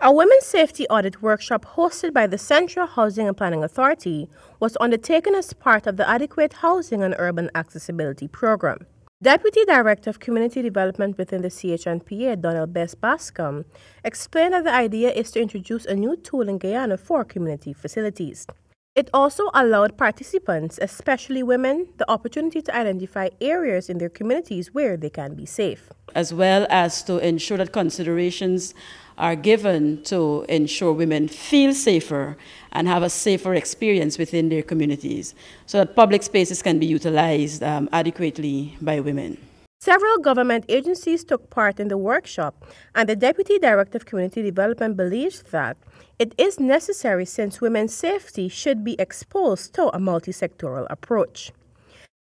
A women's safety audit workshop hosted by the Central Housing and Planning Authority was undertaken as part of the Adequate Housing and Urban Accessibility Program. Deputy Director of Community Development within the Ch&Pa, Donald Best Bascom, explained that the idea is to introduce a new tool in Guyana for community facilities. It also allowed participants, especially women, the opportunity to identify areas in their communities where they can be safe, as well as to ensure that considerations are given to ensure women feel safer and have a safer experience within their communities so that public spaces can be utilized adequately by women. Several government agencies took part in the workshop, and the Deputy Director of Community Development believes that it is necessary since women's safety should be exposed to a multi-sectoral approach.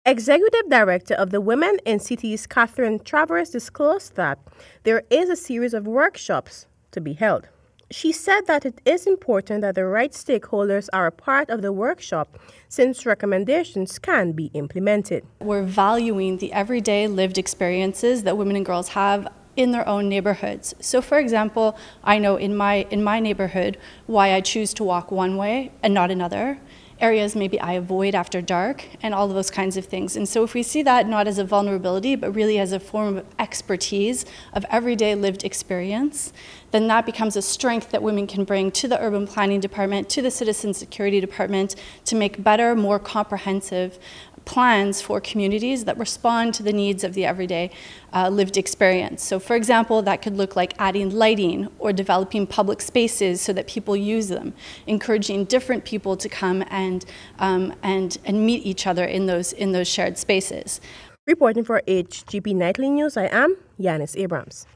Executive Director of the Women in Cities, Catherine Travers, disclosed that there is a series of workshops to be held. She said that it is important that the right stakeholders are a part of the workshop since recommendations can be implemented. We're valuing the everyday lived experiences that women and girls have in their own neighborhoods. So for example, I know in my neighborhood why I choose to walk one way and not another. Areas maybe I avoid after dark, and all of those kinds of things. And so if we see that not as a vulnerability, but really as a form of expertise, of everyday lived experience, then that becomes a strength that women can bring to the Urban Planning Department, to the Citizen Security Department, to make better, more comprehensive plans for communities that respond to the needs of the everyday lived experience. So for example, that could look like adding lighting or developing public spaces so that people use them, encouraging different people to come and meet each other in those shared spaces. Reporting for HGP Nightly News, I am Yanis Abrams.